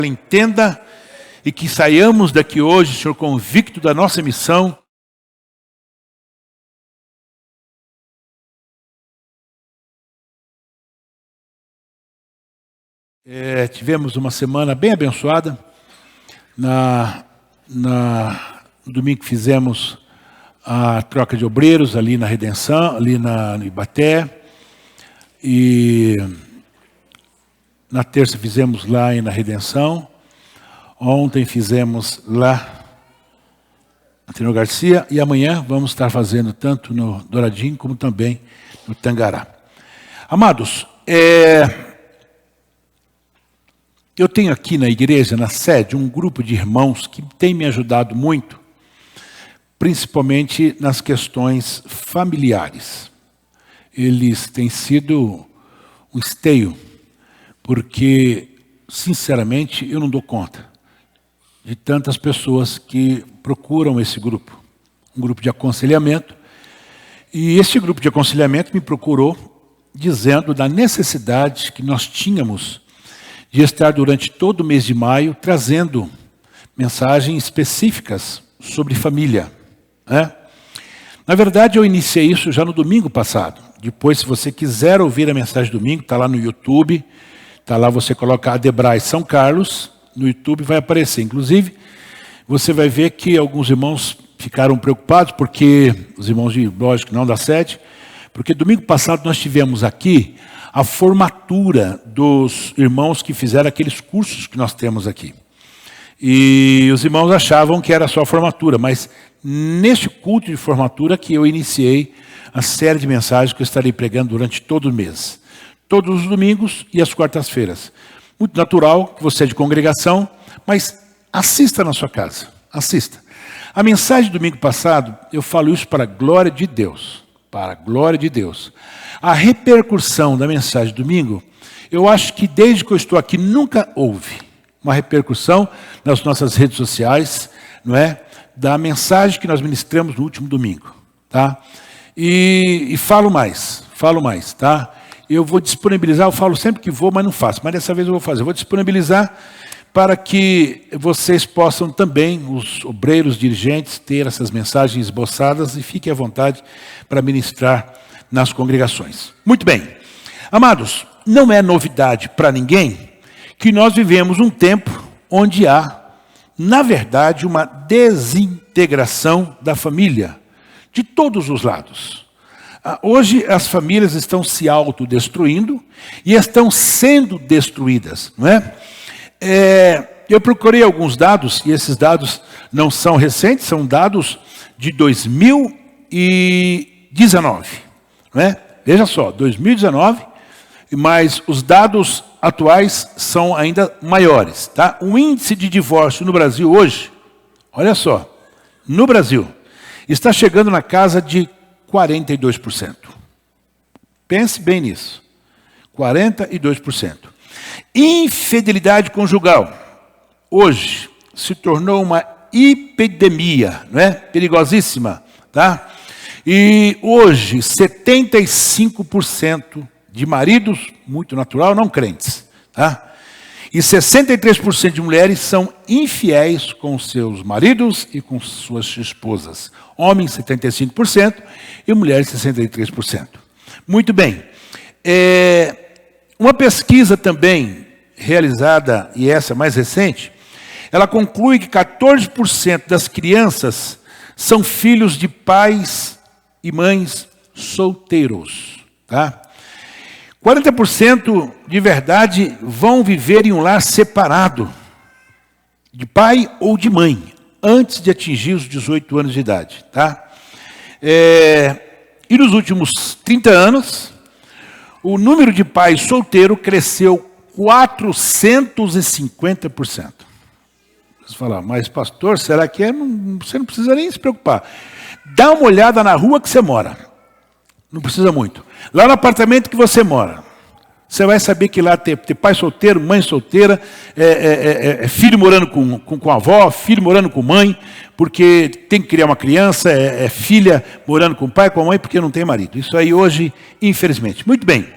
entenda e que saiamos daqui hoje, Senhor, convicto da nossa missão. Tivemos uma semana bem abençoada. No domingo fizemos a troca de obreiros ali na Redenção, ali no Ibaté. E na terça fizemos lá na Redenção. Ontem fizemos lá no Tenor Garcia. E amanhã vamos estar fazendo tanto no Douradinho como também no Tangará. Amados, eu tenho aqui na igreja, na sede, um grupo de irmãos que tem me ajudado muito, principalmente nas questões familiares. Eles têm sido um esteio, porque, sinceramente, eu não dou conta de tantas pessoas que procuram esse grupo, um grupo de aconselhamento. E esse grupo de aconselhamento me procurou dizendo da necessidade que nós tínhamos de estar durante todo o mês de maio trazendo mensagens específicas sobre família. Na verdade, eu iniciei isso já no domingo passado. Depois, se você quiser ouvir a mensagem do domingo, está lá no YouTube, está lá, você coloca Adebrais São Carlos, no YouTube vai aparecer. Inclusive, você vai ver que alguns irmãos ficaram preocupados, porque os irmãos de lógico não da sede, porque domingo passado nós tivemos aqui a formatura dos irmãos que fizeram aqueles cursos que nós temos aqui. E os irmãos achavam que era só formatura, mas neste culto de formatura que eu iniciei a série de mensagens que eu estarei pregando durante todo o mês. Todos os domingos e as quartas-feiras. Muito natural que você é de congregação, mas assista na sua casa, assista. A mensagem do domingo passado, eu falo isso para a glória de Deus, para a glória de Deus. A repercussão da mensagem de domingo, eu acho que desde que eu estou aqui nunca houve uma repercussão nas nossas redes sociais, não é? Da mensagem que nós ministramos no último domingo, tá? E falo mais, tá? Eu vou disponibilizar, eu falo sempre que vou, mas não faço, mas dessa vez eu vou fazer. Eu vou disponibilizar para que vocês possam também, os obreiros, dirigentes, ter essas mensagens esboçadas e fiquem à vontade para ministrar nas congregações. Muito bem. Amados, não é novidade para ninguém que nós vivemos um tempo onde há, na verdade, uma desintegração da família, de todos os lados. Hoje as famílias estão se autodestruindo e estão sendo destruídas, não é? Eu procurei alguns dados, e esses dados não são recentes, são dados de 2019. Não é? Veja só, 2019, mas os dados atuais são ainda maiores. Tá? O índice de divórcio no Brasil hoje, olha só, no Brasil, está chegando na casa de 42%. Pense bem nisso, 42%. Infidelidade conjugal, hoje, se tornou uma epidemia, não é? Perigosíssima, tá? E hoje, 75% de maridos, muito natural, não crentes, tá? E 63% de mulheres são infiéis com seus maridos e com suas esposas. Homens, 75%, e mulheres, 63%. Muito bem. Uma pesquisa também realizada, e essa mais recente, ela conclui que 14% das crianças são filhos de pais e mães solteiros, tá? 40% de verdade vão viver em um lar separado, de pai ou de mãe, antes de atingir os 18 anos de idade, tá? E nos últimos 30 anos, o número de pais solteiros cresceu 450%. Você fala, mas pastor, será que é? Você não precisa nem se preocupar. Dá uma olhada na rua que você mora. Não precisa muito. Lá no apartamento que você mora, você vai saber que lá tem pai solteiro, mãe solteira, filho morando com a avó, filho morando com mãe, porque tem que criar uma criança, filha morando com o pai, com a mãe, porque não tem marido. Isso aí hoje, infelizmente. Muito bem.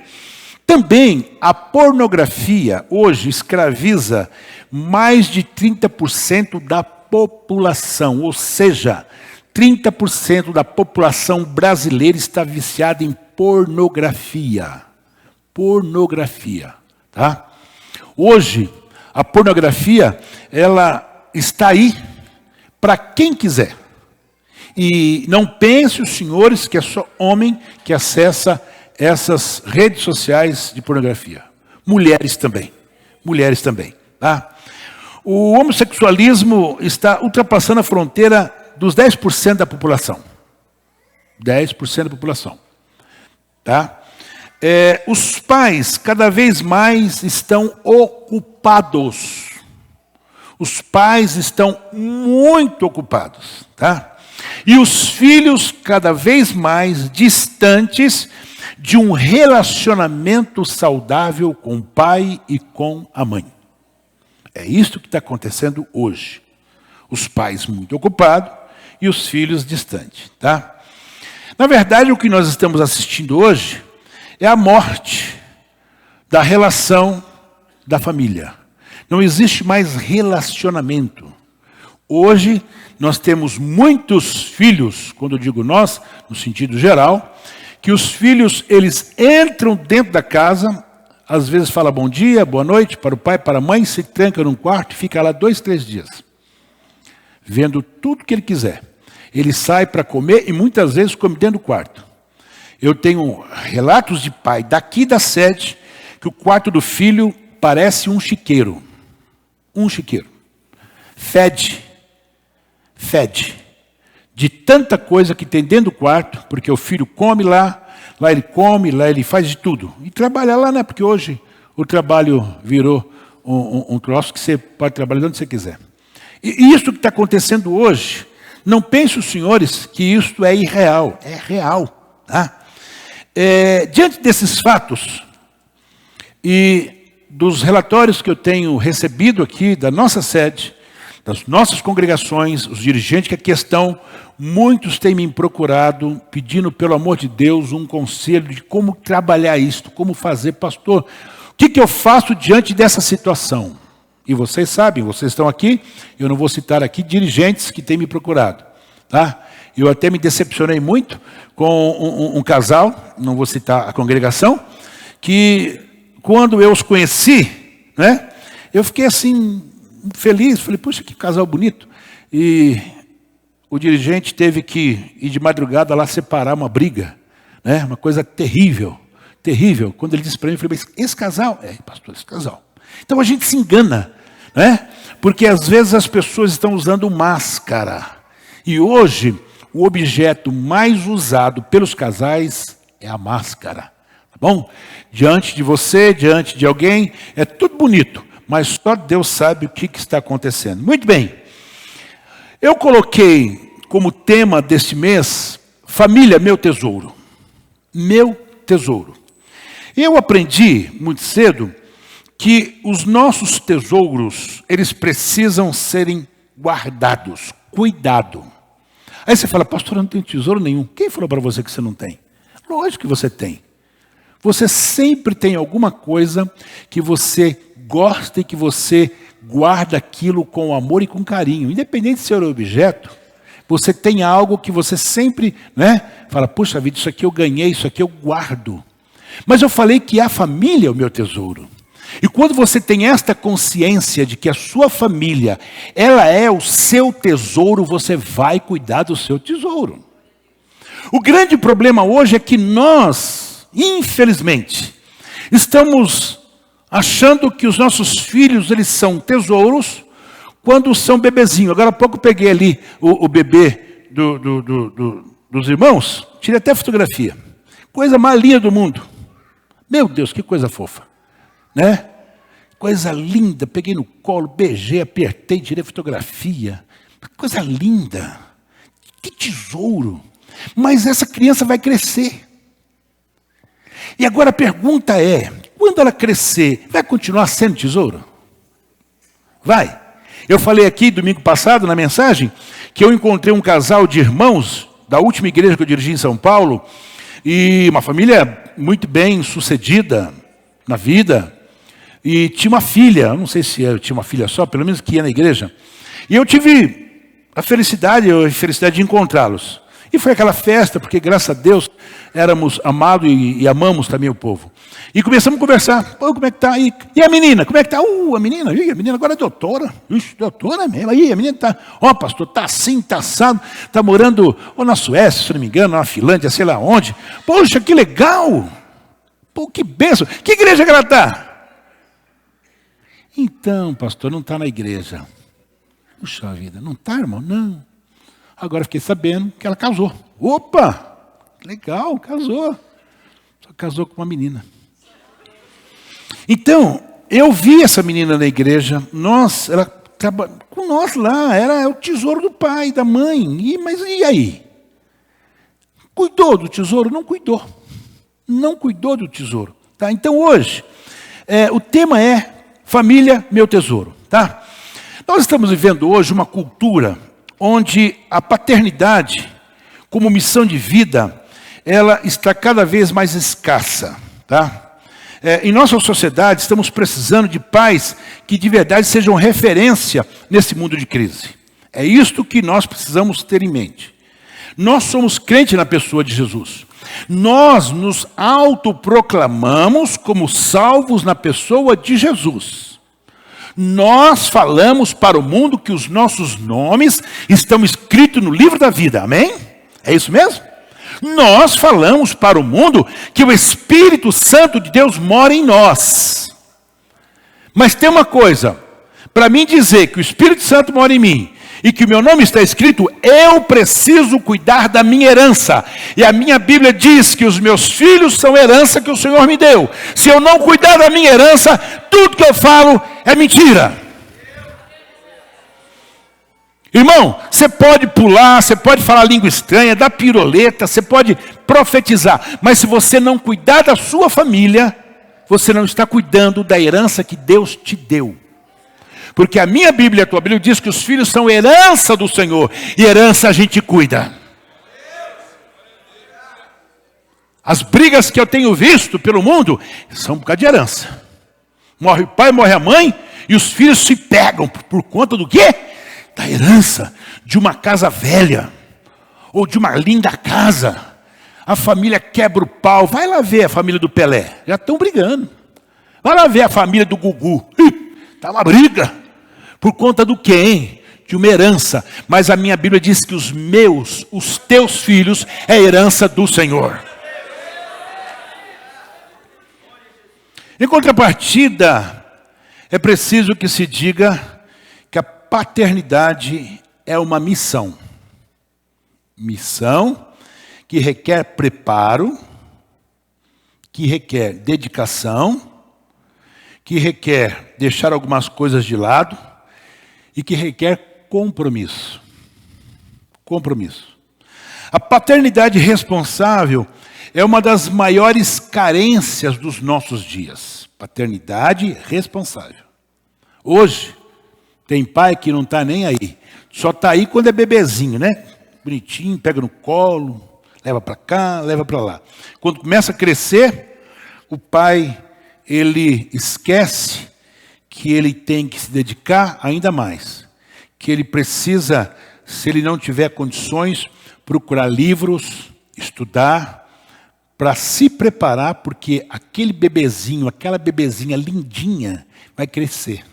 Também a pornografia hoje escraviza mais de 30% da população, ou seja, 30% da população brasileira está viciada em pornografia. Pornografia, tá? Hoje, a pornografia, ela está aí para quem quiser. E não pense os senhores que é só homem que acessa essas redes sociais de pornografia. Mulheres também. Mulheres também, tá? O homossexualismo está ultrapassando a fronteira dos 10% da população. 10% da população. Tá? Os pais cada vez mais estão ocupados. Os pais estão muito ocupados. Tá? E os filhos cada vez mais distantes de um relacionamento saudável com o pai e com a mãe. É isso que está acontecendo hoje. Os pais muito ocupados e os filhos distantes. Tá? Na verdade, o que nós estamos assistindo hoje é a morte da relação da família. Não existe mais relacionamento. Hoje, nós temos muitos filhos, quando eu digo nós, no sentido geral, que os filhos, eles entram dentro da casa, às vezes fala bom dia, boa noite para o pai, para a mãe, se tranca num quarto e fica lá 2, 3 dias. Vendo tudo que ele quiser. Ele sai para comer e muitas vezes come dentro do quarto. Eu tenho relatos de pai daqui da sede que o quarto do filho parece um chiqueiro. Um chiqueiro. Fede. Fede. De tanta coisa que tem dentro do quarto, porque o filho come lá ele come, lá ele faz de tudo. E trabalha lá, né? Porque hoje o trabalho virou um troço que você pode trabalhar onde você quiser. E isso que está acontecendo hoje, não pense os senhores que isso é irreal. É real. Tá? Diante desses fatos e dos relatórios que eu tenho recebido aqui da nossa sede, das nossas congregações, os dirigentes que aqui estão, muitos têm me procurado, pedindo, pelo amor de Deus, um conselho de como trabalhar isto, como fazer, pastor. O que eu faço diante dessa situação? E vocês sabem, vocês estão aqui, eu não vou citar aqui dirigentes que têm me procurado. Tá? Eu até me decepcionei muito com um casal, não vou citar a congregação, que quando eu os conheci, né, eu fiquei assim, feliz, falei, puxa, que casal bonito. E o dirigente teve que ir de madrugada lá separar uma briga, né? Uma coisa terrível, terrível. Quando ele disse para mim, eu falei, mas esse casal? Pastor, esse casal. Então a gente se engana, né? Porque às vezes as pessoas estão usando máscara. E hoje, o objeto mais usado pelos casais é a máscara. Tá bom? Diante de você, diante de alguém, é tudo bonito. Mas só Deus sabe o que está acontecendo. Muito bem. Eu coloquei como tema deste mês, família, meu tesouro. Meu tesouro. Eu aprendi muito cedo que os nossos tesouros, eles precisam serem guardados, cuidado. Aí você fala, pastor, eu não tenho tesouro nenhum. Quem falou para você que você não tem? Lógico que você tem. Você sempre tem alguma coisa que você gosta e que você guarda aquilo com amor e com carinho. Independente de ser objeto, você tem algo que você sempre, né, fala, puxa vida, isso aqui eu ganhei, isso aqui eu guardo. Mas eu falei que a família é o meu tesouro. E quando você tem esta consciência de que a sua família, ela é o seu tesouro, você vai cuidar do seu tesouro. O grande problema hoje é que nós, infelizmente, estamos achando que os nossos filhos, eles são tesouros quando são bebezinhos. Agora há pouco eu peguei ali o bebê dos irmãos, tirei até fotografia. Coisa mais linda do mundo. Meu Deus, que coisa fofa. Né? Coisa linda, peguei no colo, beijei, apertei, tirei fotografia. Coisa linda. Que tesouro. Mas essa criança vai crescer. E agora a pergunta é, quando ela crescer, vai continuar sendo tesouro? Vai. Eu falei aqui domingo passado na mensagem que eu encontrei um casal de irmãos da última igreja que eu dirigi em São Paulo e uma família muito bem sucedida na vida, e tinha uma filha, eu não sei se eu tinha uma filha só, pelo menos que ia na igreja. E eu tive a felicidade de encontrá-los. E foi aquela festa, porque graças a Deus éramos amados e amamos também o povo. E começamos a conversar. Pô, como é que tá aí? E a menina? Como é que tá? A menina agora é doutora. Ixi, doutora mesmo. Aí a menina tá, pastor, tá assim, tá assado. Tá morando ou na Suécia, se não me engano, na Finlândia, sei lá onde. Poxa, que legal. Pô, que bênção. Que igreja que ela tá? Então, pastor, não está na igreja. Puxa vida, não está, irmão? Não. Agora fiquei sabendo que ela casou. Opa! Legal, casou. Só casou com uma menina. Então, eu vi essa menina na igreja. Ela trabalha com nós lá. Era o tesouro do pai, da mãe. Mas e aí? Cuidou do tesouro? Não cuidou. Não cuidou do tesouro. Tá? Então, hoje, o tema é família, meu tesouro. Tá? Nós estamos vivendo hoje uma cultura onde a paternidade, como missão de vida, ela está cada vez mais escassa. Tá? Em nossa sociedade, estamos precisando de pais que de verdade sejam referência nesse mundo de crise. É isto que nós precisamos ter em mente. Nós somos crentes na pessoa de Jesus. Nós nos autoproclamamos como salvos na pessoa de Jesus. Nós falamos para o mundo que os nossos nomes estão escritos no livro da vida, amém? É isso mesmo? Nós falamos para o mundo que o Espírito Santo de Deus mora em nós. Mas tem uma coisa, para mim dizer que o Espírito Santo mora em mim e que o meu nome está escrito, eu preciso cuidar da minha herança. E a minha Bíblia diz que os meus filhos são herança que o Senhor me deu. Se eu não cuidar da minha herança, tudo que eu falo é mentira. Irmão, você pode pular, você pode falar língua estranha, dar piroleta, você pode profetizar. Mas se você não cuidar da sua família, você não está cuidando da herança que Deus te deu. Porque a minha Bíblia, a tua Bíblia, diz que os filhos são herança do Senhor. E herança a gente cuida. As brigas que eu tenho visto pelo mundo são por causa de herança. Morre o pai, morre a mãe, e os filhos se pegam por conta do quê? Da herança de uma casa velha. Ou de uma linda casa. A família quebra o pau. Vai lá ver a família do Pelé. Já estão brigando. Vai lá ver a família do Gugu. Está uma briga. Por conta do quê, hein? De uma herança. Mas a minha Bíblia diz que os teus filhos é herança do Senhor. Em contrapartida, é preciso que se diga que a paternidade é uma missão. Missão que requer preparo, que requer dedicação, que requer deixar algumas coisas de lado e que requer compromisso. Compromisso. A paternidade responsável é uma das maiores carências dos nossos dias. Paternidade responsável. Hoje, tem pai que não está nem aí. Só está aí quando é bebezinho, né? Bonitinho, pega no colo, leva para cá, leva para lá. Quando começa a crescer, o pai, ele esquece que ele tem que se dedicar ainda mais. Que ele precisa, se ele não tiver condições, procurar livros, estudar, para se preparar, porque aquele bebezinho, aquela bebezinha lindinha, vai crescer.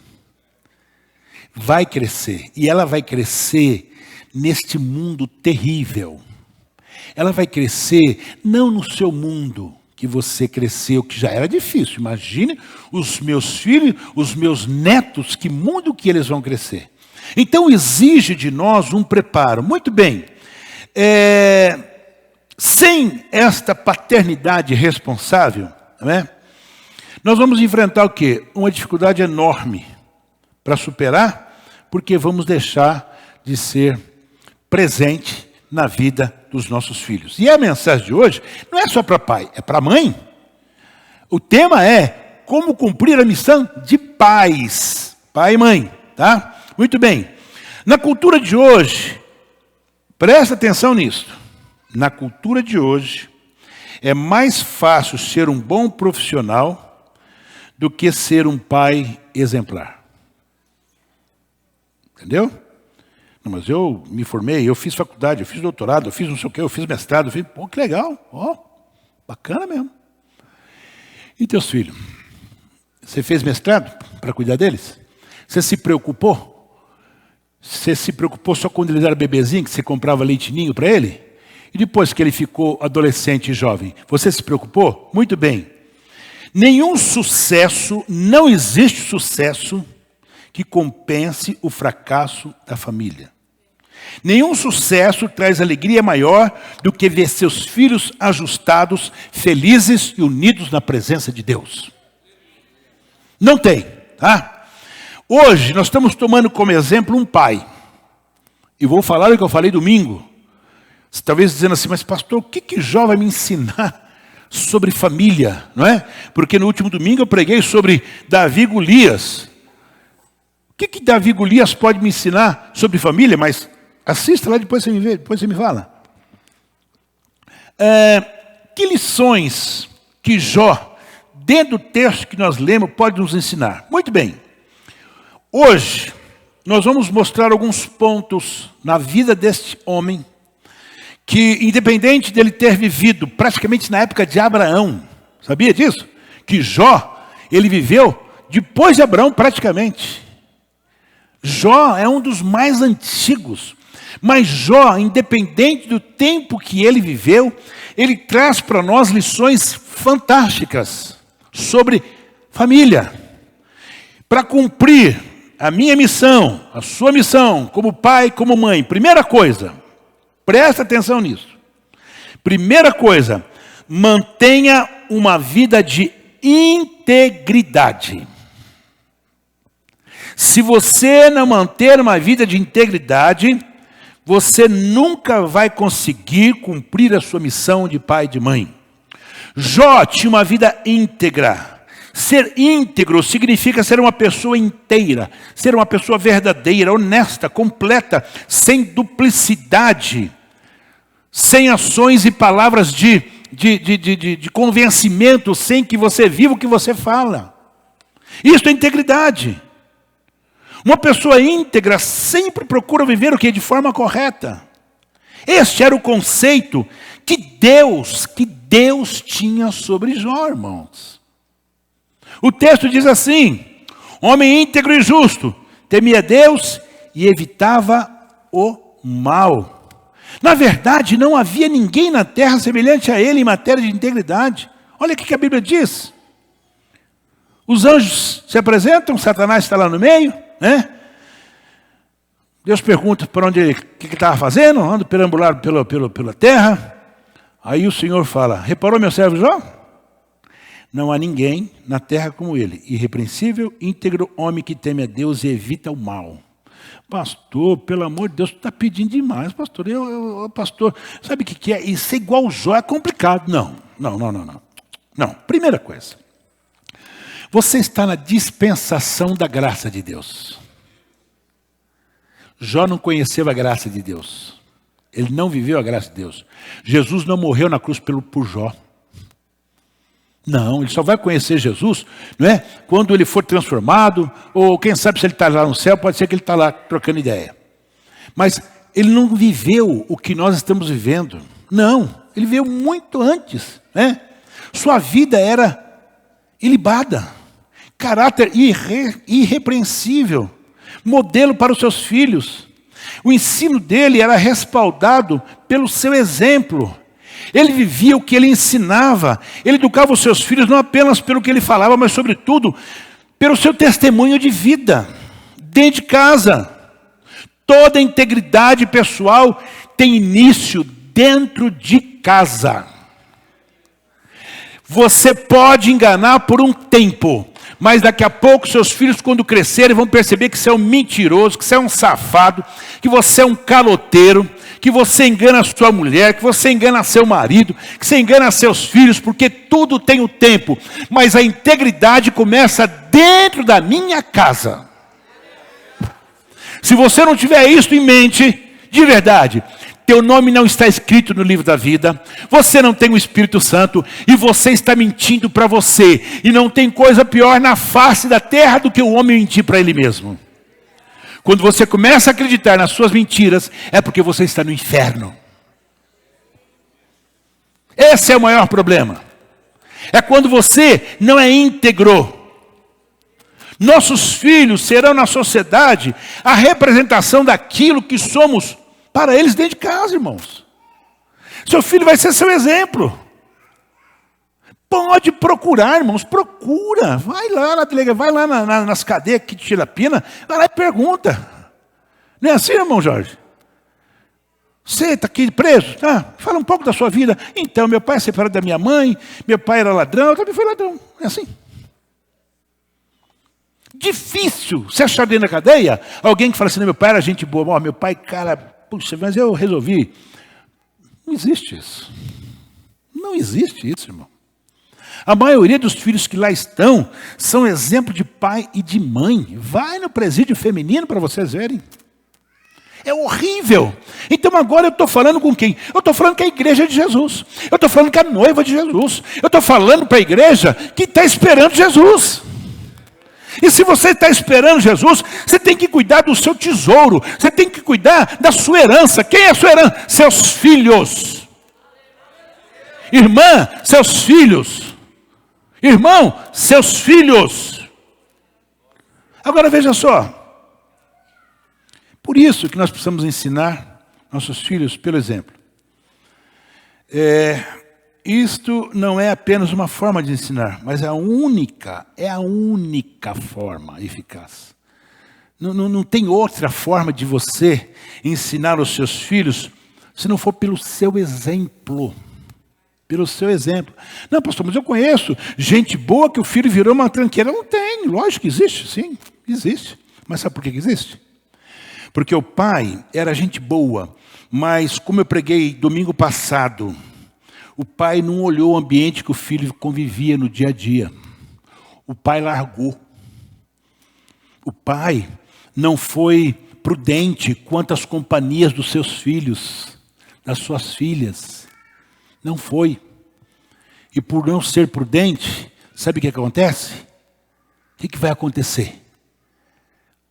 Vai crescer. E ela vai crescer neste mundo terrível. Ela vai crescer não no seu mundo que você cresceu, que já era difícil. Imagine os meus filhos, os meus netos, que mundo que eles vão crescer. Então exige de nós um preparo. Muito bem. Sem esta paternidade responsável, né, nós vamos enfrentar o quê? Uma dificuldade enorme para superar, porque vamos deixar de ser presente na vida dos nossos filhos. E a mensagem de hoje não é só para pai, é para mãe. O tema é como cumprir a missão de pais, pai e mãe, tá? Muito bem. Na cultura de hoje, presta atenção nisso. Na cultura de hoje, é mais fácil ser um bom profissional do que ser um pai exemplar. Entendeu? Não, mas eu me formei, eu fiz faculdade, eu fiz doutorado, eu fiz não sei o quê, eu fiz mestrado, eu fiz... Pô, que legal, ó, bacana mesmo. E teus filhos? Você fez mestrado para cuidar deles? Você se preocupou? Você se preocupou só quando eles eram bebezinhos, que você comprava leitinho para ele? E depois que ele ficou adolescente e jovem, você se preocupou? Muito bem. Nenhum sucesso, não existe sucesso que compense o fracasso da família. Nenhum sucesso traz alegria maior do que ver seus filhos ajustados, felizes e unidos na presença de Deus. Não tem, tá? Hoje nós estamos tomando como exemplo um pai. E vou falar o que eu falei domingo. Você talvez dizendo assim, mas pastor, o que Jó vai me ensinar sobre família, não é? Porque no último domingo eu preguei sobre Davi e Golias. O que Davi e Golias pode me ensinar sobre família? Mas assista lá, depois você me vê, depois você me fala. Que lições que Jó, dentro do texto que nós lemos, pode nos ensinar? Muito bem. Hoje, nós vamos mostrar alguns pontos na vida deste homem, que independente dele ter vivido praticamente na época de Abraão, sabia disso? Que Jó, ele viveu depois de Abraão praticamente. Jó é um dos mais antigos, mas Jó, independente do tempo que ele viveu, ele traz para nós lições fantásticas sobre família. Para cumprir a minha missão, a sua missão, como pai, como mãe, primeira coisa, presta atenção nisso. Primeira coisa, mantenha uma vida de integridade. Se você não manter uma vida de integridade, você nunca vai conseguir cumprir a sua missão de pai e de mãe. Jó tinha uma vida íntegra. Ser íntegro significa ser uma pessoa inteira, ser uma pessoa verdadeira, honesta, completa, sem duplicidade, sem ações e palavras de convencimento, sem que você viva o que você fala. Isso é integridade. Uma pessoa íntegra sempre procura viver o que? De forma correta. Este era o conceito que Deus tinha sobre Jó, irmãos. O texto diz assim, homem íntegro e justo, temia Deus e evitava o mal. Na verdade, não havia ninguém na terra semelhante a ele em matéria de integridade. Olha o que a Bíblia diz. Os anjos se apresentam, Satanás está lá no meio, né? Deus pergunta para onde ele, o que ele estava fazendo, ando perambulado pela terra. Aí o Senhor fala, reparou meu servo Jó? Não há ninguém na terra como ele, irrepreensível, íntegro, homem que teme a Deus e evita o mal. Pastor, pelo amor de Deus, tu está pedindo demais, pastor. Pastor, sabe o que é? Isso é igual Jó, é complicado. Não, primeira coisa. Você está na dispensação da graça de Deus. Jó não conheceu a graça de Deus. Ele não viveu a graça de Deus. Jesus não morreu na cruz por Jó. Não, ele só vai conhecer Jesus, não é? Quando ele for transformado, ou quem sabe se ele está lá no céu, pode ser que ele está lá trocando ideia. Mas ele não viveu o que nós estamos vivendo. Não, ele veio muito antes, né? Sua vida era ilibada, caráter irrepreensível, modelo para os seus filhos. O ensino dele era respaldado pelo seu exemplo. Ele vivia o que ele ensinava. Ele educava os seus filhos não apenas pelo que ele falava, mas sobretudo pelo seu testemunho de vida, dentro de casa. Toda integridade pessoal tem início dentro de casa. Você pode enganar por um tempo, mas daqui a pouco seus filhos, quando crescerem, vão perceber que você é um mentiroso, que você é um safado, que você é um caloteiro, que você engana a sua mulher, que você engana seu marido, que você engana seus filhos, porque tudo tem o tempo. Mas a integridade começa dentro da minha casa. Se você não tiver isso em mente, de verdade, teu nome não está escrito no livro da vida, você não tem o Espírito Santo e você está mentindo para você. E não tem coisa pior na face da terra do que o homem mentir para ele mesmo. Quando você começa a acreditar nas suas mentiras, é porque você está no inferno. Esse é o maior problema. É quando você não é íntegro. Nossos filhos serão na sociedade a representação daquilo que somos para eles dentro de casa, irmãos. Seu filho vai ser seu exemplo. Pode procurar, irmãos, procura. Vai lá na delegacia, vai lá nas cadeias aqui de Tirapina, vai lá e pergunta. Não é assim, irmão Jorge? Você está aqui preso? Tá? Fala um pouco da sua vida. Então, meu pai é separado da minha mãe, meu pai era ladrão, eu também fui ladrão. É assim. Difícil você achar dentro da cadeia alguém que fala assim, meu pai era gente boa, meu pai, cara, puxa, mas eu resolvi. Não existe isso. Não existe isso, irmão. A maioria dos filhos que lá estão são exemplo de pai e de mãe. Vai no presídio feminino para vocês verem. É horrível. Então agora eu estou falando com quem? Eu estou falando com a igreja de Jesus. Eu estou falando com a noiva de Jesus. Eu estou falando para a igreja que está esperando Jesus. E se você está esperando Jesus, você tem que cuidar do seu tesouro. Você tem que cuidar da sua herança. Quem é a sua herança? Seus filhos. Irmã, seus filhos. Irmão, seus filhos. Agora veja só. Por isso que nós precisamos ensinar nossos filhos pelo exemplo. Isto não é apenas uma forma de ensinar, mas é a única forma eficaz. Não tem outra forma de você ensinar os seus filhos se não for pelo seu exemplo. Pelo seu exemplo. Não, pastor, mas eu conheço gente boa que o filho virou uma tranqueira. Não tem, lógico que existe, sim, existe. Mas sabe por que existe? Porque o pai era gente boa, mas como eu preguei domingo passado, o pai não olhou o ambiente que o filho convivia no dia a dia. O pai largou. O pai não foi prudente quanto às companhias dos seus filhos, das suas filhas. Não foi. E por não ser prudente, sabe o que acontece? O que vai acontecer?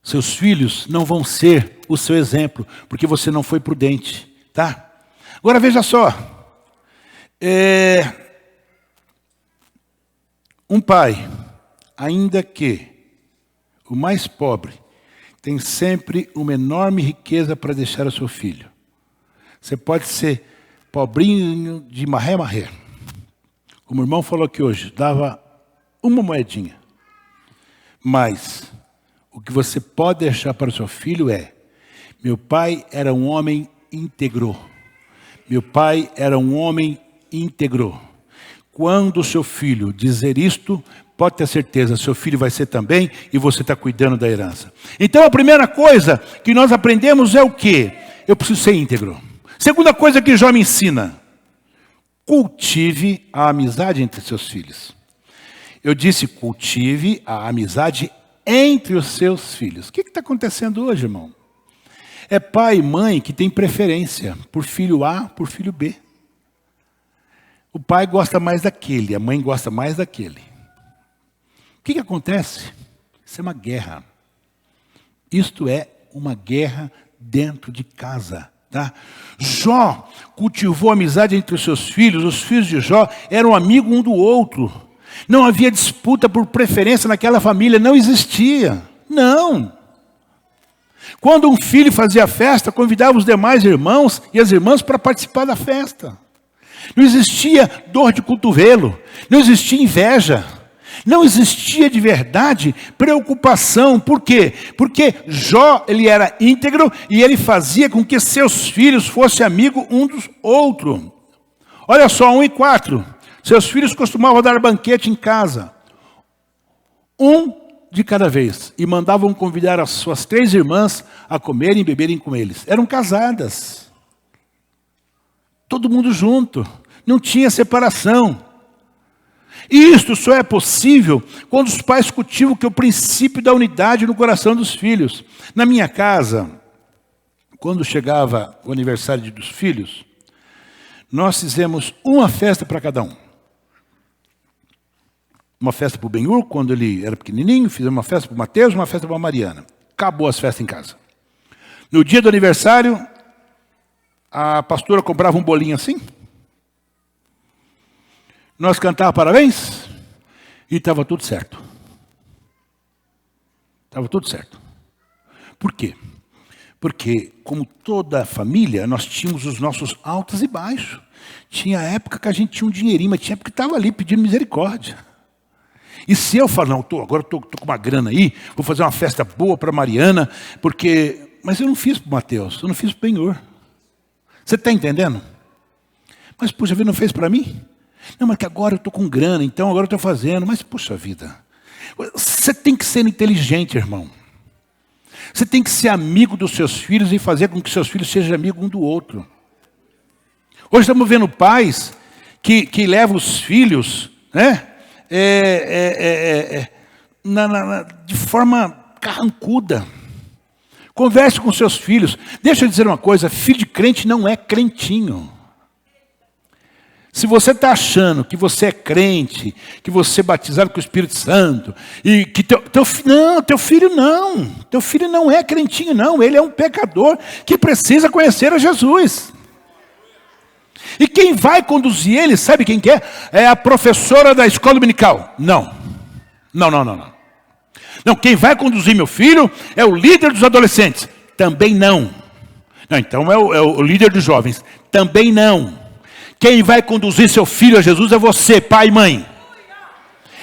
Seus filhos não vão ser o seu exemplo, porque você não foi prudente, tá? Agora veja só. Um pai, ainda que o mais pobre, tem sempre uma enorme riqueza para deixar ao seu filho. Você pode ser pobrinho de marré. Como o irmão falou aqui hoje, dava uma moedinha. Mas o que você pode deixar para o seu filho é: meu pai era um homem íntegro. Meu pai era um homem íntegro. Quando o seu filho dizer isto, pode ter certeza, seu filho vai ser também, e você está cuidando da herança. Então a primeira coisa que nós aprendemos é o quê? Eu preciso ser íntegro. Segunda coisa que Jó me ensina: cultive a amizade entre seus filhos. Eu disse cultive a amizade entre os seus filhos. O que está acontecendo hoje, irmão? É pai e mãe que tem preferência por filho A, por filho B. O pai gosta mais daquele, a mãe gosta mais daquele. O que acontece? Isso é uma guerra. Isto é uma guerra dentro de casa. Tá? Jó cultivou amizade entre os seus filhos. Os filhos de Jó eram amigos um do outro. Não havia disputa por preferência naquela família, não existia. Não. Quando um filho fazia festa, convidava os demais irmãos e as irmãs para participar da festa. Não existia dor de cotovelo, não existia inveja, não existia de verdade preocupação. Por quê? Porque Jó, ele era íntegro e ele fazia com que seus filhos fossem amigos um dos outros. Olha só, 1:4. Seus filhos costumavam dar banquete em casa, um de cada vez, e mandavam convidar as suas 3 irmãs a comerem e beberem com eles. Eram casadas. Todo mundo junto. Não tinha separação. E isto só é possível quando os pais cultivam o princípio da unidade no coração dos filhos. Na minha casa, quando chegava o aniversário dos filhos, nós fizemos uma festa para cada um. Uma festa para o Benhur, quando ele era pequenininho, fizemos uma festa para o Mateus, uma festa para a Mariana. Acabou as festas em casa. No dia do aniversário, a pastora comprava um bolinho assim. Nós cantávamos parabéns e estava tudo certo. Estava tudo certo. Por quê? Porque, como toda família, nós tínhamos os nossos altos e baixos. Tinha época que a gente tinha um dinheirinho, mas tinha época que estava ali pedindo misericórdia. E se eu falar, não, agora estou com uma grana aí, vou fazer uma festa boa para a Mariana, porque... Mas eu não fiz para o Mateus, eu não fiz para o Benhur. Você está entendendo? Mas, puxa vida, não fez para mim? Não, mas que agora eu estou com grana, então agora eu estou fazendo. Mas, puxa vida, você tem que ser inteligente, irmão. Você tem que ser amigo dos seus filhos e fazer com que seus filhos sejam amigos um do outro. Hoje estamos vendo pais que levam os filhos, né, de forma carrancuda. Converse com seus filhos. Deixa eu dizer uma coisa, filho de crente não é crentinho. Se você está achando que você é crente, que você é batizado com o Espírito Santo, e que teu filho não é crentinho não, ele é um pecador que precisa conhecer a Jesus. E quem vai conduzir ele, sabe quem que é? É a professora da escola dominical. Não, quem vai conduzir meu filho é o líder dos adolescentes. Também não. Então é o líder dos jovens. Também não. Quem vai conduzir seu filho a Jesus é você, pai e mãe.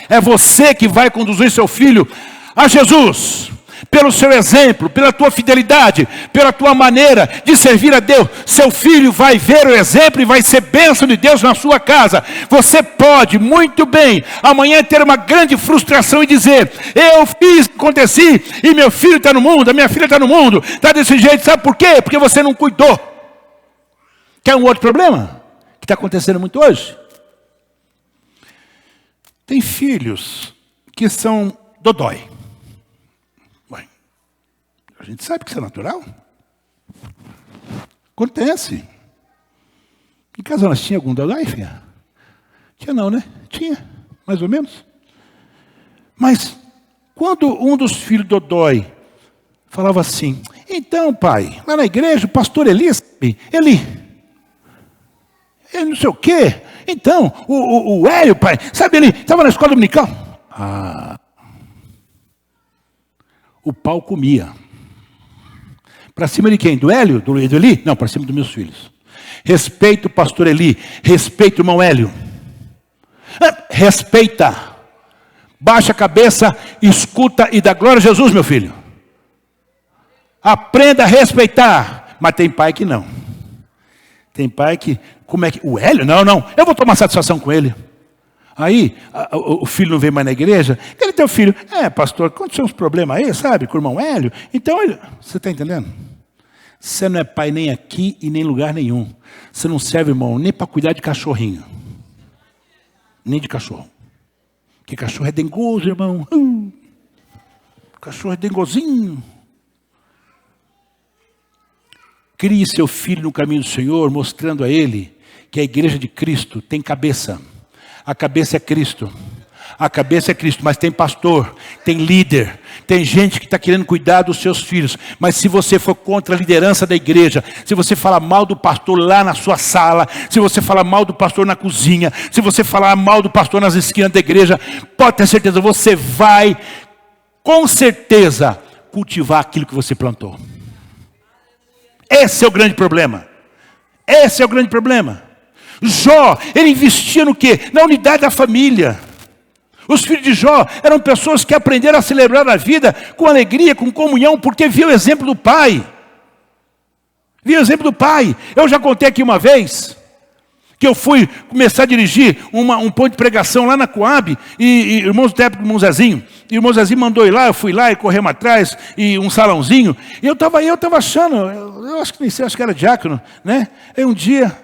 É você que vai conduzir seu filho a Jesus. Pelo seu exemplo, pela tua fidelidade, pela tua maneira de servir a Deus. Seu filho vai ver o exemplo e vai ser bênção de Deus na sua casa. Você pode, muito bem, amanhã ter uma grande frustração e dizer, eu fiz, aconteci, e meu filho está no mundo, a minha filha está no mundo, está desse jeito, sabe por quê? Porque você não cuidou. Quer um outro problema? Que está acontecendo muito hoje? Tem filhos que são dodói. A gente sabe que isso é natural. Acontece. Em casa nós tinha algum dodói, filha? Tinha não, né? Tinha, mais ou menos. Mas, quando um dos filhos dodói falava assim, então, pai, lá na igreja, o pastor Eli não sei o quê. Então, o Hélio, pai, sabe, ele estava na escola dominical. O pau comia. Para cima de quem? Do Hélio? Do Eli? Não, para cima dos meus filhos. Respeito o pastor Eli. Respeito o irmão Hélio. Respeita. Baixa a cabeça, escuta e dá glória a Jesus, meu filho. Aprenda a respeitar. Mas tem pai que não. Tem pai que... Como é que... O Hélio? Não. Eu vou tomar satisfação com ele. Aí, o filho não vem mais na igreja. Cadê teu filho? Pastor, aconteceu uns problemas aí, sabe, com o irmão Hélio. Então, você está entendendo? Você não é pai nem aqui e nem em lugar nenhum. Você não serve, irmão, nem para cuidar de cachorrinho. Nem de cachorro. Porque cachorro é dengoso, irmão. Cachorro é dengozinho. Crie seu filho no caminho do Senhor, mostrando a ele que a igreja de Cristo tem cabeça. A cabeça é Cristo. A cabeça é Cristo, mas tem pastor, tem líder, tem gente que está querendo cuidar dos seus filhos. Mas se você for contra a liderança da igreja, se você falar mal do pastor lá na sua sala, se você falar mal do pastor na cozinha, se você falar mal do pastor nas esquinas da igreja, pode ter certeza, você vai, com certeza, cultivar aquilo que você plantou. Esse é o grande problema. Esse é o grande problema. Jó, ele investia no quê? Na unidade da família. Os filhos de Jó eram pessoas que aprenderam a celebrar a vida com alegria, com comunhão, porque viu o exemplo do pai. Viu o exemplo do pai. Eu já contei aqui uma vez que eu fui começar a dirigir um ponto de pregação lá na Coab, e irmãos do tempo do irmão Zezinho. E o irmão Zezinho mandou ir lá, eu fui lá e corremos atrás, e um salãozinho. E eu estava achando, eu acho que nem sei, acho que era diácono, né? Aí um dia...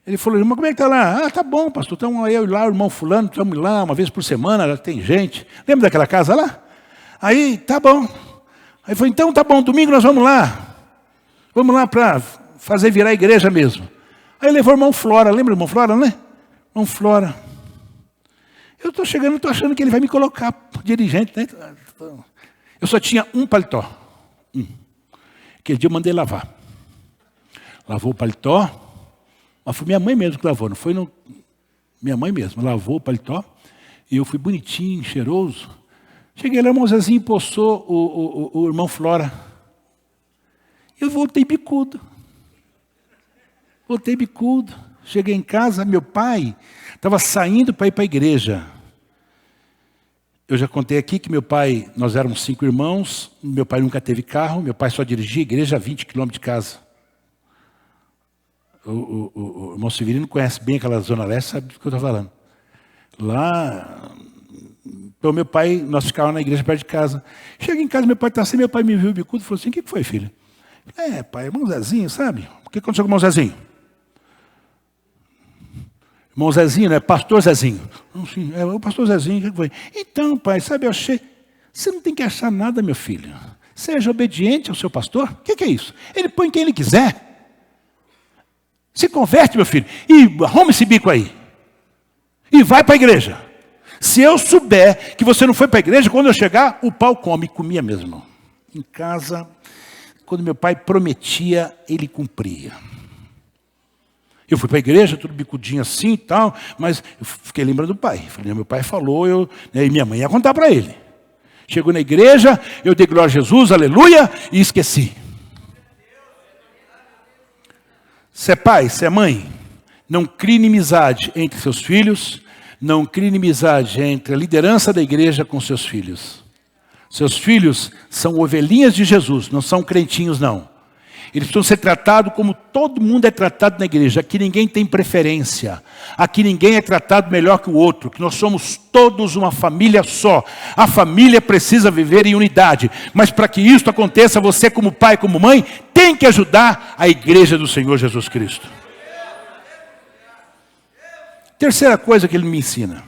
Ele falou, irmão, como é que está lá? Tá bom, pastor, estamos eu e lá, o irmão fulano, estamos lá uma vez por semana, tem gente. Lembra daquela casa lá? Aí, tá bom. Aí falou, então tá bom, domingo nós vamos lá. Vamos lá para fazer virar a igreja mesmo. Aí levou o irmão Flora, lembra o irmão Flora, né? Irmão Flora. Eu estou chegando, estou achando que ele vai me colocar dirigente, né? Eu só tinha um paletó. Aquele dia eu mandei lavar. Lavou o paletó, mas foi minha mãe mesmo que lavou, não foi minha mãe mesmo. Lavou o paletó e eu fui bonitinho, cheiroso. Cheguei lá, o irmão Zezinho poçou o irmão Flora. Eu voltei bicudo. Cheguei em casa, meu pai estava saindo para ir para a igreja. Eu já contei aqui que meu pai, nós éramos 5 irmãos, meu pai nunca teve carro, meu pai só dirigia a igreja a 20 quilômetros de casa. O irmão Severino conhece bem aquela zona leste, sabe do que eu estou falando. Lá, então meu pai, nós ficávamos na igreja perto de casa. Cheguei em casa, meu pai está assim, meu pai me viu bicudo e falou assim, o que foi, filho? Pai, irmão Zezinho, sabe? O que aconteceu com o irmão Zezinho? Irmão Zezinho, né? Pastor Zezinho. Sim, o pastor Zezinho, o que foi? Então, pai, sabe, eu achei... Você não tem que achar nada, meu filho. Seja obediente ao seu pastor. O que é isso? Ele põe quem ele quiser. Se converte, meu filho, e arruma esse bico aí. E vai para a igreja. Se eu souber que você não foi para a igreja, quando eu chegar, o pau come. E comia mesmo. Em casa, quando meu pai prometia, ele cumpria. Eu fui para a igreja, tudo bicudinho assim e tal, mas eu fiquei lembrando do pai. Falei, meu pai falou, e minha mãe ia contar para ele. Chegou na igreja, eu dei glória a Jesus, aleluia, e esqueci. Se é pai, se é mãe, não crie inimizade entre seus filhos, não crie inimizade entre a liderança da igreja com seus filhos. Seus filhos são ovelhinhas de Jesus, não são crentinhos não. Eles precisam ser tratados como todo mundo é tratado na igreja. Aqui ninguém tem preferência. Aqui ninguém é tratado melhor que o outro. Que nós somos todos uma família só. A família precisa viver em unidade. Mas para que isso aconteça, você como pai, como mãe, tem que ajudar a igreja do Senhor Jesus Cristo. Terceira coisa que ele me ensina.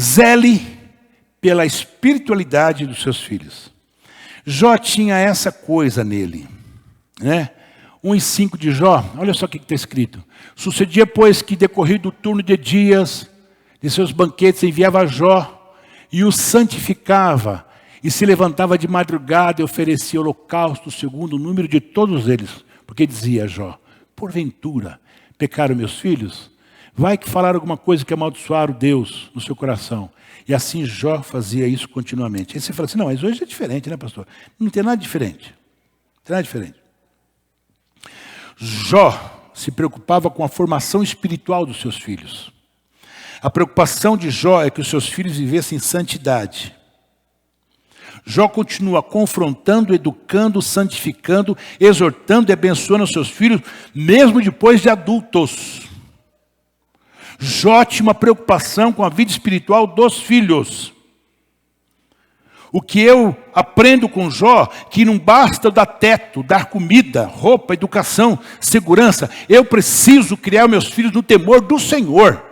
Zele pela espiritualidade dos seus filhos. Jó tinha essa coisa nele, né? 1:5 de Jó, olha só o que está escrito. Sucedia, pois, que decorrido o turno de dias de seus banquetes, enviava a Jó e o santificava, e se levantava de madrugada e oferecia holocausto segundo o número de todos eles, porque dizia Jó, porventura pecaram meus filhos? Vai que falaram alguma coisa que amaldiçoaram Deus no seu coração. E assim Jó fazia isso continuamente. Aí você fala assim, não, mas hoje é diferente, né, pastor? Não tem nada diferente. Não tem nada diferente. Jó se preocupava com a formação espiritual dos seus filhos. A preocupação de Jó é que os seus filhos vivessem em santidade. Jó continua confrontando, educando, santificando, exortando e abençoando os seus filhos, mesmo depois de adultos. Jó tinha uma preocupação com a vida espiritual dos filhos. O que eu aprendo com Jó, que não basta eu dar teto, dar comida, roupa, educação, segurança. Eu preciso criar meus filhos no temor do Senhor.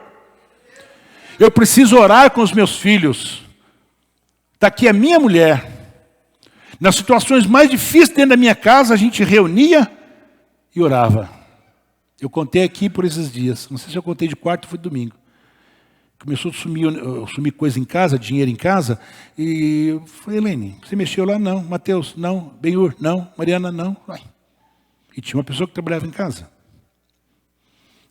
Eu preciso orar com os meus filhos. Está aqui a minha mulher. Nas situações mais difíceis dentro da minha casa, a gente reunia e orava. Eu contei aqui por esses dias. Não sei se eu contei de quarta ou foi de domingo. Começou a sumir coisa em casa, dinheiro em casa. E eu falei, Helene, você mexeu lá? Não. Mateus, não. Benhur, não. Mariana, não. Vai. E tinha uma pessoa que trabalhava em casa.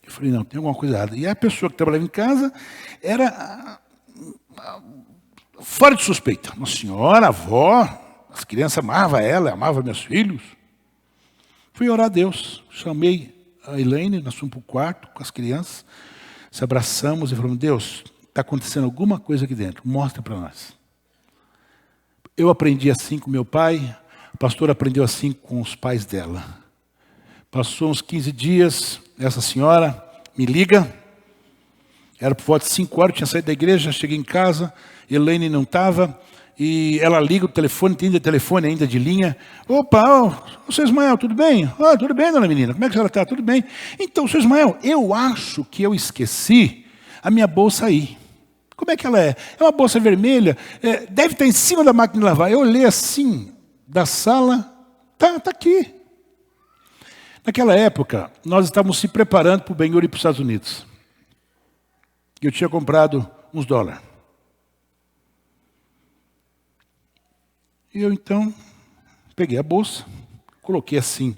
Eu falei, não, tem alguma coisa errada. E a pessoa que trabalhava em casa era fora de suspeita. Uma senhora, avó, as crianças amavam ela, amavam meus filhos. Fui orar a Deus. Chamei a Elaine, nós fomos para o quarto com as crianças, se abraçamos e falamos, Deus, está acontecendo alguma coisa aqui dentro, mostra para nós. Eu aprendi assim com meu pai, a pastora aprendeu assim com os pais dela. Passou uns 15 dias, essa senhora me liga, era por volta de 5 horas, eu tinha saído da igreja, cheguei em casa, Elaine não estava, e ela liga o telefone, tem telefone ainda de linha. Opa, seu Ismael, tudo bem? Tudo bem, dona menina, como é que a senhora está? Tudo bem. Então, seu Ismael, eu acho que eu esqueci a minha bolsa aí. Como é que ela é? É uma bolsa vermelha, deve estar em cima da máquina de lavar. Eu olhei assim, da sala, tá aqui. Naquela época, nós estávamos se preparando para o Ben-Hur ir para os Estados Unidos. Eu tinha comprado uns dólares. E eu, então, peguei a bolsa, coloquei assim,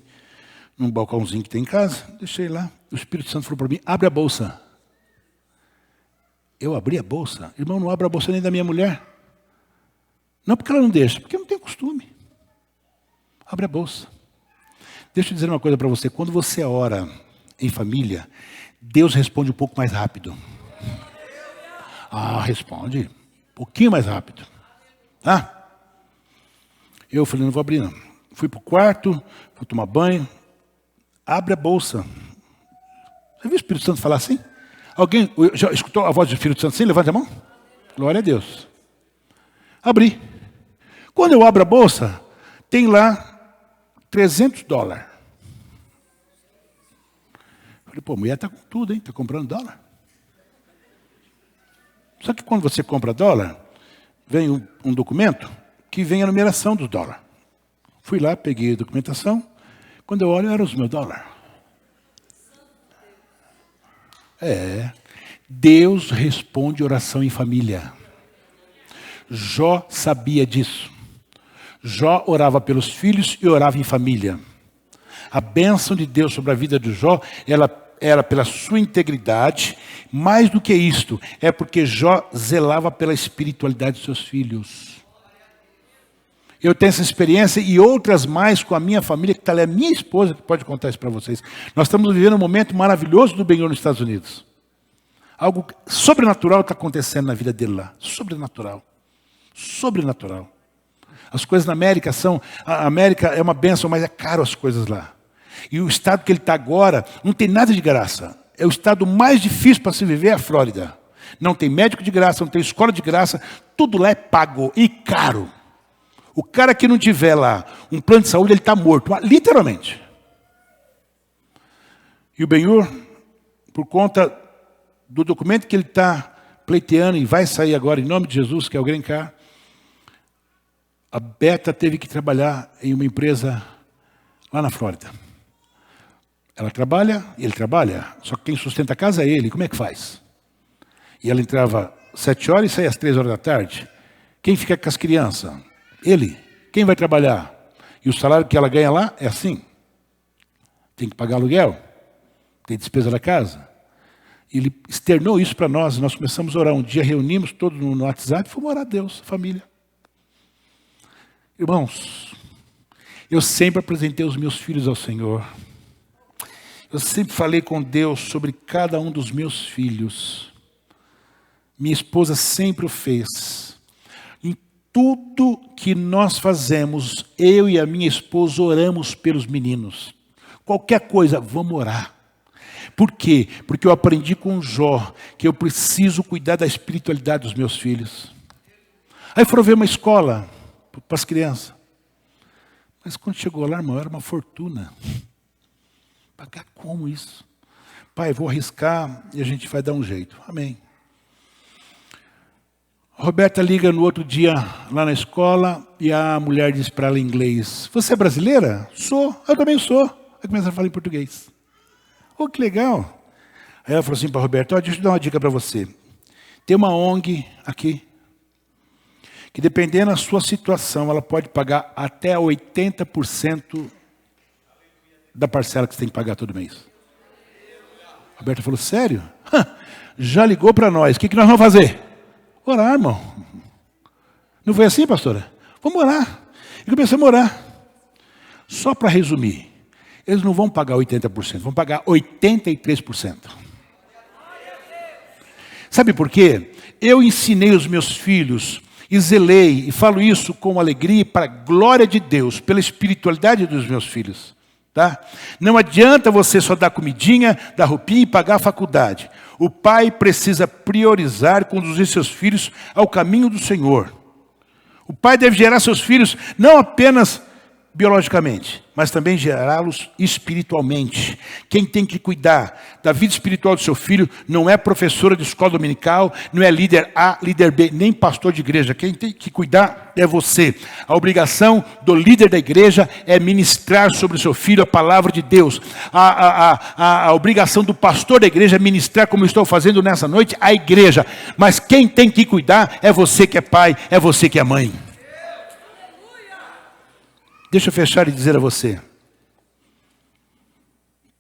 num balcãozinho que tem em casa, deixei lá. O Espírito Santo falou para mim, abre a bolsa. Eu abri a bolsa. Irmão, não abra a bolsa nem da minha mulher. Não porque ela não deixa, porque eu não tenho costume. Abre a bolsa. Deixa eu dizer uma coisa para você. Quando você ora em família, Deus responde um pouco mais rápido. Ah, responde. Um pouquinho mais rápido. Tá? Eu falei, não vou abrir não. Fui para o quarto, fui tomar banho. Abre a bolsa. Você viu o Espírito Santo falar assim? Alguém já escutou a voz do Espírito Santo assim? Levante a mão. Glória a Deus. Abri. Quando eu abro a bolsa, tem lá $300. Falei, pô, a mulher está com tudo, hein? Está comprando dólar. Só que quando você compra dólar, vem um documento que vem a numeração dos dólares. Fui lá, peguei a documentação. Quando eu olho, eram os meus dólares. Deus responde oração em família. Jó sabia disso. Jó orava pelos filhos e orava em família. A bênção de Deus sobre a vida de Jó, ela era pela sua integridade. Mais do que isto, é porque Jó zelava pela espiritualidade de seus filhos. Eu tenho essa experiência e outras mais com a minha família, que está ali, a minha esposa, que pode contar isso para vocês. Nós estamos vivendo um momento maravilhoso do Ben-Hur nos Estados Unidos. Algo sobrenatural está acontecendo na vida dele lá. Sobrenatural. Sobrenatural. As coisas na América são... A América é uma bênção, mas é caro as coisas lá. E o estado que ele está agora não tem nada de graça. É o estado mais difícil para se viver, é a Flórida. Não tem médico de graça, não tem escola de graça. Tudo lá é pago e caro. O cara que não tiver lá um plano de saúde, ele está morto. Literalmente. E o Ben-Hur, por conta do documento que ele está pleiteando e vai sair agora, em nome de Jesus, que é o Green Card, a Beta teve que trabalhar em uma empresa lá na Flórida. Ela trabalha, ele trabalha, só que quem sustenta a casa é ele. Como é que faz? E ela entrava 7 horas e saía às 3 horas da tarde. Quem fica com as crianças? Ele. Quem vai trabalhar? E o salário que ela ganha lá é assim. Tem que pagar aluguel. Tem despesa da casa. Ele externou isso para nós. Nós começamos a orar. Um dia reunimos todos no WhatsApp e fomos orar a Deus, família. Irmãos, eu sempre apresentei os meus filhos ao Senhor. Eu sempre falei com Deus sobre cada um dos meus filhos. Minha esposa sempre o fez. Em tudo que nós fazemos, eu e a minha esposa oramos pelos meninos. Qualquer coisa, vamos orar. Por quê? Porque eu aprendi com Jó que eu preciso cuidar da espiritualidade dos meus filhos. Aí foram ver uma escola para as crianças. Mas quando chegou lá, irmão, era uma fortuna. Pagar como isso? Pai, vou arriscar e a gente vai dar um jeito. Amém. A Roberta liga no outro dia lá na escola e a mulher diz para ela em inglês, você é brasileira? Sou, eu também sou. Aí começa a falar em português. Oh, que legal. Aí ela falou assim para a Roberta, deixa eu dar uma dica para você. Tem uma ONG aqui, que dependendo da sua situação, ela pode pagar até 80% da parcela que você tem que pagar todo mês. A Roberta falou, sério? Já ligou para nós, o que nós vamos fazer? Orar, irmão. Não foi assim, pastora? Vamos orar. E começamos a orar. Só para resumir, eles não vão pagar 80%, vão pagar 83%. Sabe por quê? Eu ensinei os meus filhos e zelei, e falo isso com alegria para a glória de Deus, pela espiritualidade dos meus filhos. Tá? Não adianta você só dar comidinha, dar roupinha e pagar a faculdade. O pai precisa priorizar, conduzir seus filhos ao caminho do Senhor. O pai deve gerar seus filhos não apenas biologicamente, mas também gerá-los espiritualmente. Quem tem que cuidar da vida espiritual do seu filho não é professora de escola dominical, não é líder A, líder B, nem pastor de igreja. Quem tem que cuidar é você. A obrigação do líder da igreja é ministrar sobre o seu filho a palavra de Deus. A obrigação do pastor da igreja é ministrar, como eu estou fazendo nessa noite, a igreja. Mas quem tem que cuidar é você que é pai, é você que é mãe. Deixa eu fechar e dizer a você.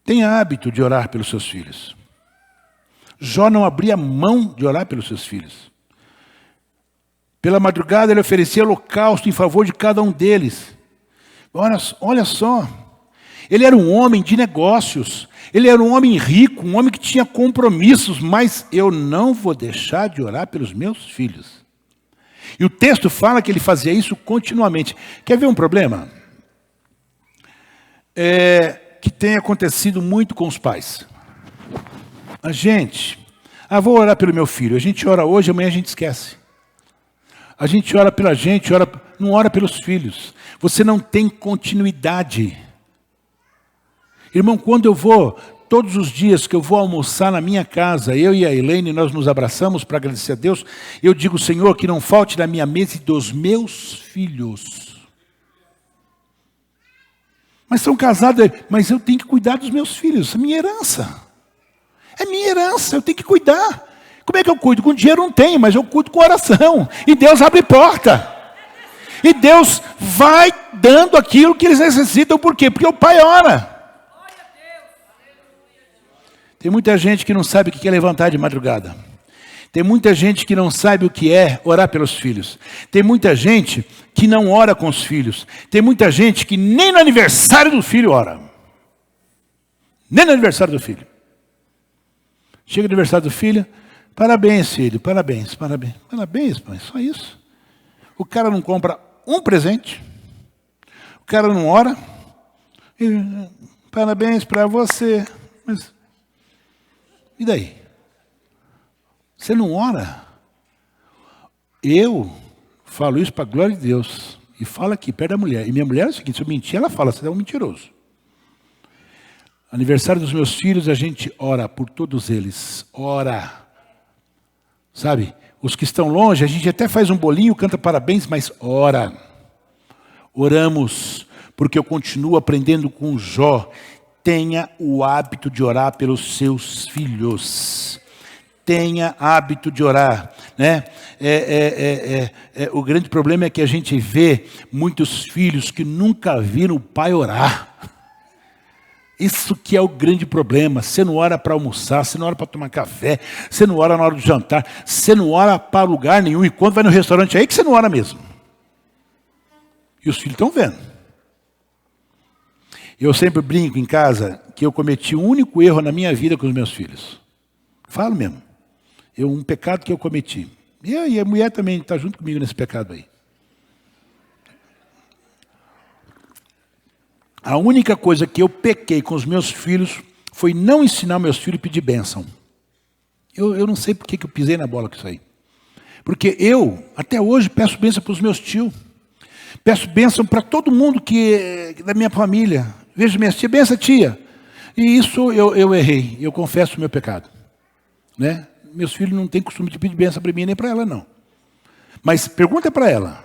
Tenha hábito de orar pelos seus filhos. Jó não abria mão de orar pelos seus filhos. Pela madrugada ele oferecia holocausto em favor de cada um deles. Olha só. Ele era um homem de negócios. Ele era um homem rico, um homem que tinha compromissos. Mas eu não vou deixar de orar pelos meus filhos. E o texto fala que ele fazia isso continuamente. Quer ver um problema? Que tem acontecido muito com os pais. A gente, vou orar pelo meu filho. A gente ora hoje, amanhã a gente esquece. A gente ora pela gente, não ora pelos filhos. Você não tem continuidade. Irmão, quando eu vou, todos os dias que eu vou almoçar na minha casa, eu e a Elaine, nós nos abraçamos para agradecer a Deus, eu digo, Senhor, que não falte na minha mesa e dos meus filhos. Mas são casados, mas eu tenho que cuidar dos meus filhos, é minha herança. É minha herança, eu tenho que cuidar. Como é que eu cuido? Com dinheiro não tenho, mas eu cuido com oração. E Deus abre porta. E Deus vai dando aquilo que eles necessitam. Por quê? Porque o pai ora. Tem muita gente que não sabe o que é levantar de madrugada. Tem muita gente que não sabe o que é orar pelos filhos. Tem muita gente que não ora com os filhos. Tem muita gente que nem no aniversário do filho ora. Nem no aniversário do filho. Chega o aniversário do filho, parabéns, filho, parabéns, parabéns. Parabéns, pai, só isso. O cara não compra um presente. O cara não ora. Parabéns para você. Mas, e daí? Você não ora? Eu falo isso para a glória de Deus. E falo aqui, perto da mulher. E minha mulher é o seguinte, se eu mentir, ela fala, você é um mentiroso. Aniversário dos meus filhos, a gente ora por todos eles. Ora. Sabe? Os que estão longe, a gente até faz um bolinho, canta parabéns, mas ora. Oramos, porque eu continuo aprendendo com Jó. Tenha o hábito de orar pelos seus filhos. Tenha hábito de orar, né? O grande problema é que a gente vê muitos filhos que nunca viram o pai orar. Isso que é o grande problema. Você não ora para almoçar, você não ora para tomar café, você não ora na hora do jantar, você não ora para lugar nenhum. E quando vai no restaurante, é aí que você não ora mesmo. E os filhos estão vendo. Eu sempre brinco em casa que eu cometi um único erro na minha vida com os meus filhos. Falo mesmo. Um pecado que eu cometi. E a mulher também está junto comigo nesse pecado aí. A única coisa que eu pequei com os meus filhos foi não ensinar meus filhos a pedir bênção. Eu não sei por que eu pisei na bola com isso aí. Porque eu, até hoje, peço bênção para os meus tios. Peço bênção para todo mundo da minha família. Vejo minha tia, benção tia. E isso eu errei. Eu confesso o meu pecado. Né? Meus filhos não têm costume de pedir bênção para mim, nem para ela, não. Mas pergunta para ela.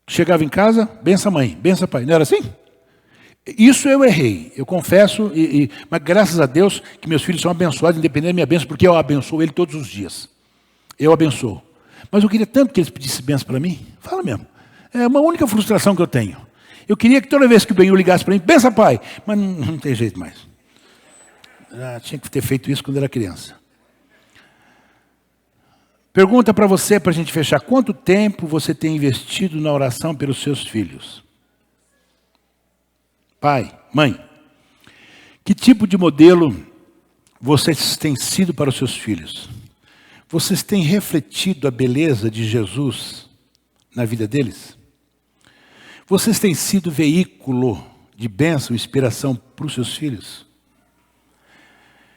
Chegava em casa, benção mãe, benção pai. Não era assim? Isso eu errei, eu confesso, mas graças a Deus que meus filhos são abençoados, independente da minha bênção, porque eu abençoo ele todos os dias. Eu abençoo. Mas eu queria tanto que eles pedissem bênção para mim. Fala mesmo. É uma única frustração que eu tenho. Eu queria que toda vez que o Benhur ligasse para mim, benção pai, mas não tem jeito mais. Tinha que ter feito isso quando era criança. Pergunta para você, para a gente fechar. Quanto tempo você tem investido na oração pelos seus filhos? Pai, mãe, que tipo de modelo vocês têm sido para os seus filhos? Vocês têm refletido a beleza de Jesus na vida deles? Vocês têm sido veículo de bênção e inspiração para os seus filhos?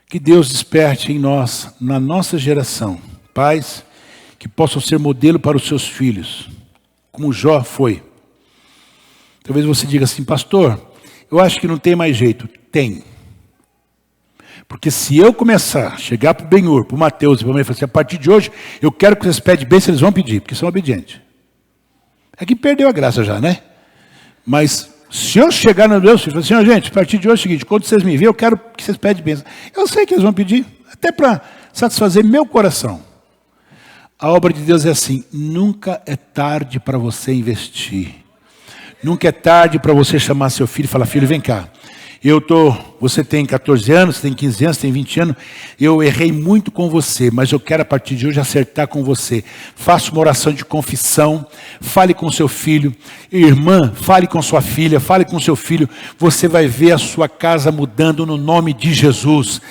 Que Deus desperte em nós, na nossa geração, pais que possam ser modelo para os seus filhos, como Jó foi. Talvez você diga assim, pastor, eu acho que não tem mais jeito. Tem. Porque se eu começar a chegar para o Benhur, para o Mateus e para a mãe e falar assim, a partir de hoje, eu quero que vocês pedem bênção, eles vão pedir, porque são obedientes. É que perdeu a graça já, né? Mas se eu chegar no Deus e falar assim, gente, a partir de hoje é o seguinte, quando vocês me verem, eu quero que vocês pedem bênção. Eu sei que eles vão pedir, até para satisfazer meu coração. A obra de Deus é assim, nunca é tarde para você investir. Nunca é tarde para você chamar seu filho e falar, filho, vem cá. Você tem 14 anos, tem 15 anos, tem 20 anos, eu errei muito com você, mas eu quero a partir de hoje acertar com você. Faça uma oração de confissão, fale com seu filho, irmã, fale com sua filha, fale com seu filho, você vai ver a sua casa mudando no nome de Jesus.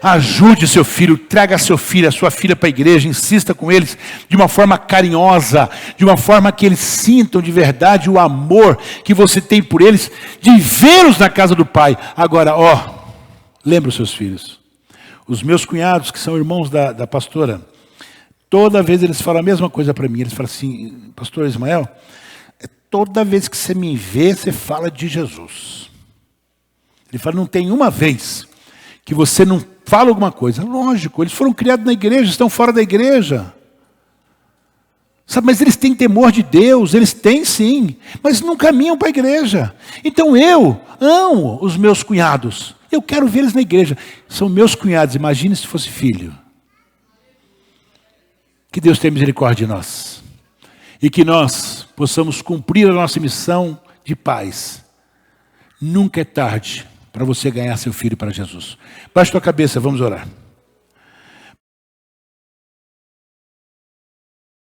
Ajude seu filho, traga seu filho, a sua filha para a igreja, insista com eles de uma forma carinhosa, de uma forma que eles sintam de verdade o amor que você tem por eles, de vê-los na casa do Pai. Agora, lembra os seus filhos. Os meus cunhados, que são irmãos da pastora, toda vez eles falam a mesma coisa para mim. Eles falam assim, pastor Ismael, toda vez que você me vê, você fala de Jesus. Ele fala, não tem uma vez que você não fala alguma coisa. Lógico, eles foram criados na igreja, estão fora da igreja. Sabe, mas eles têm temor de Deus, eles têm sim, mas não caminham para a igreja. Então eu amo os meus cunhados, eu quero vê-los na igreja. São meus cunhados, imagine se fosse filho. Que Deus tenha misericórdia de nós. E que nós possamos cumprir a nossa missão de paz. Nunca é tarde para você ganhar seu filho para Jesus. Baixe tua cabeça, vamos orar.